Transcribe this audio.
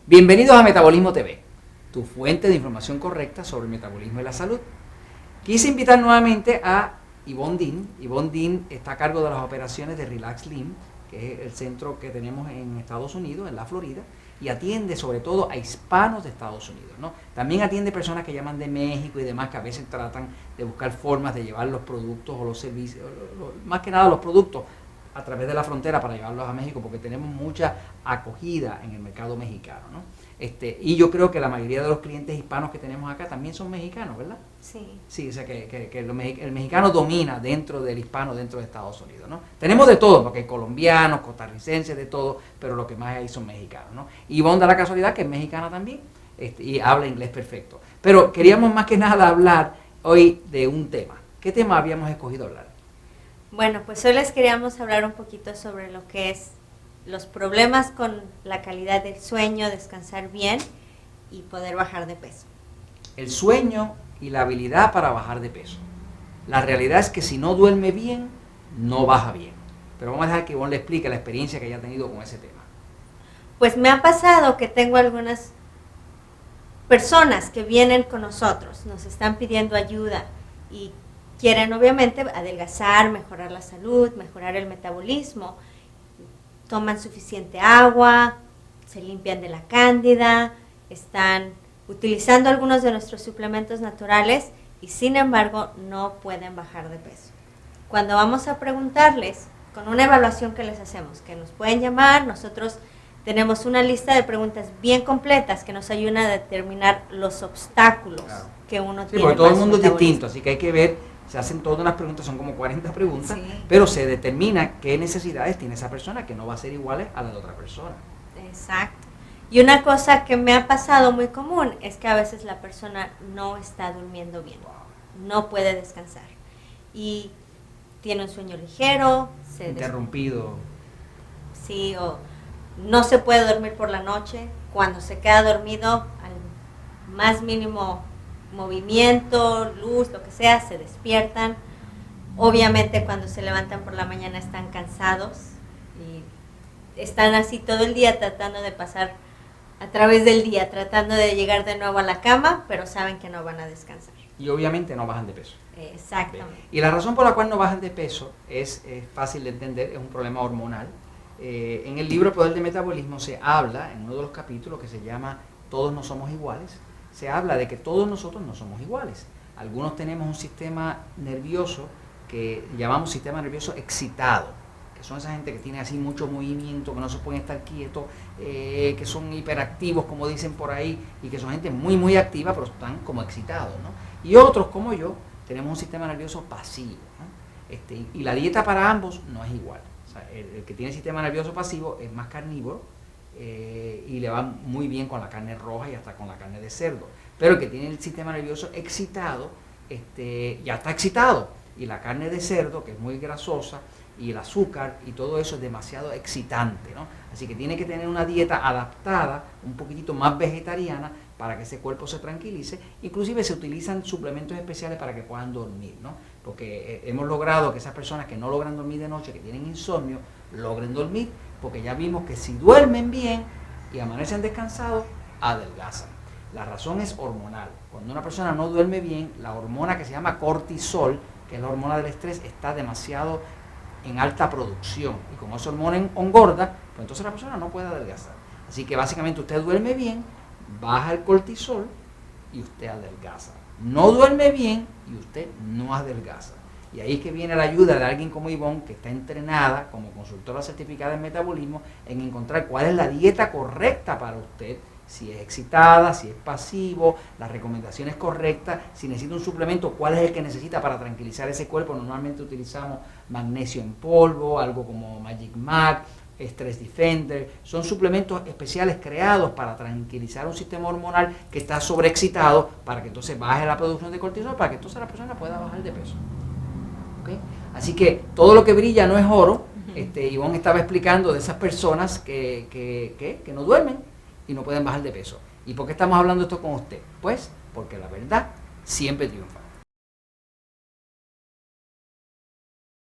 Bienvenidos a Metabolismo TV, tu fuente de información correcta sobre el metabolismo y la salud. Quise invitar nuevamente a Yvonne Dean. Yvonne Dean está a cargo de las operaciones de Relax Slim, que es el centro que tenemos en Estados Unidos, en la Florida, y atiende sobre todo a hispanos de Estados Unidos, ¿no? También atiende personas que llaman de México y demás, que a veces tratan de buscar formas de llevar los productos o los servicios, más que nada los productos, a través de la frontera para llevarlos a México, porque tenemos mucha acogida en el mercado mexicano, ¿no? Y yo creo que la mayoría de los clientes hispanos que tenemos acá también son mexicanos, ¿verdad? Sí. Sí, o sea que el mexicano domina dentro del hispano, dentro de Estados Unidos, ¿no? Tenemos de todo, porque hay colombianos, costarricenses, de todo, pero lo que más hay son mexicanos, ¿no? Y Yvonne da la casualidad que es mexicana también, y habla inglés perfecto. Pero queríamos más que nada hablar hoy de un tema. ¿Qué tema habíamos escogido hablar? Bueno, pues hoy les queríamos hablar un poquito sobre lo que es los problemas con la calidad del sueño, descansar bien y poder bajar de peso. El sueño y la habilidad para bajar de peso. La realidad es que si no duerme bien, no baja bien. Pero vamos a dejar que Yvonne le explique la experiencia que ella ha tenido con ese tema. Pues me ha pasado que tengo algunas personas que vienen con nosotros, nos están pidiendo ayuda y quieren obviamente adelgazar, mejorar la salud, mejorar el metabolismo. Toman suficiente agua, se limpian de la cándida, están utilizando algunos de nuestros suplementos naturales y sin embargo no pueden bajar de peso. Cuando vamos a preguntarles, con una evaluación que les hacemos, que nos pueden llamar, nosotros tenemos una lista de preguntas bien completas que nos ayudan a determinar los obstáculos que uno tiene. Sí, porque todo el mundo es distinto, así que hay que ver. Se hacen todas las preguntas, son como 40 preguntas, sí, pero se determina qué necesidades tiene esa persona, que no va a ser iguales a las de otra persona. Exacto. Y una cosa que me ha pasado muy común es que a veces la persona no está durmiendo bien, no puede descansar. Y tiene un sueño ligero, interrumpido. Sí, o no se puede dormir por la noche. Cuando se queda dormido, al más mínimo movimiento, luz, lo que sea, se despiertan. Obviamente cuando se levantan por la mañana están cansados y están así todo el día tratando de pasar a través del día, tratando de llegar de nuevo a la cama, pero saben que no van a descansar. Y obviamente no bajan de peso. Exactamente. Y la razón por la cual no bajan de peso es fácil de entender, es un problema hormonal. En el libro Poder del Metabolismo se habla, en uno de los capítulos que se llama Todos no somos iguales, se habla de que todos nosotros no somos iguales. Algunos tenemos un sistema nervioso que llamamos sistema nervioso excitado, que son esa gente que tiene así mucho movimiento, que no se pueden estar quietos, que son hiperactivos, como dicen por ahí, y que son gente muy, muy activa, pero están como excitados, ¿no? Y otros, como yo, tenemos un sistema nervioso pasivo, ¿no? Y la dieta para ambos no es igual. O sea, el que tiene sistema nervioso pasivo es más carnívoro, y le va muy bien con la carne roja y hasta con la carne de cerdo. Pero el que tiene el sistema nervioso excitado, ya está excitado. Y la carne de cerdo, que es muy grasosa, y el azúcar y todo eso es demasiado excitante, ¿no? Así que tiene que tener una dieta adaptada, un poquitito más vegetariana, para que ese cuerpo se tranquilice. Inclusive se utilizan suplementos especiales para que puedan dormir, ¿no? Porque hemos logrado que esas personas que no logran dormir de noche, que tienen insomnio, logren dormir, porque ya vimos que si duermen bien y amanecen descansados, adelgazan. La razón es hormonal. Cuando una persona no duerme bien, la hormona que se llama cortisol, que es la hormona del estrés, está demasiado en alta producción. Y como esa hormona engorda, pues entonces la persona no puede adelgazar. Así que básicamente usted duerme bien, baja el cortisol y usted adelgaza. No duerme bien y usted no adelgaza. Y ahí es que viene la ayuda de alguien como Yvonne, que está entrenada como consultora certificada en metabolismo, en encontrar cuál es la dieta correcta para usted, si es excitada, si es pasivo, las recomendaciones correctas, si necesita un suplemento, cuál es el que necesita para tranquilizar ese cuerpo. Normalmente utilizamos magnesio en polvo, algo como Magic Mac, Stress Defender. Son suplementos especiales creados para tranquilizar un sistema hormonal que está sobreexcitado, para que entonces baje la producción de cortisol, para que entonces la persona pueda bajar de peso. ¿Okay? Así que todo lo que brilla no es oro. Yvonne estaba explicando de esas personas que no duermen y no pueden bajar de peso. ¿Y por qué estamos hablando esto con usted? Pues porque la verdad siempre triunfa.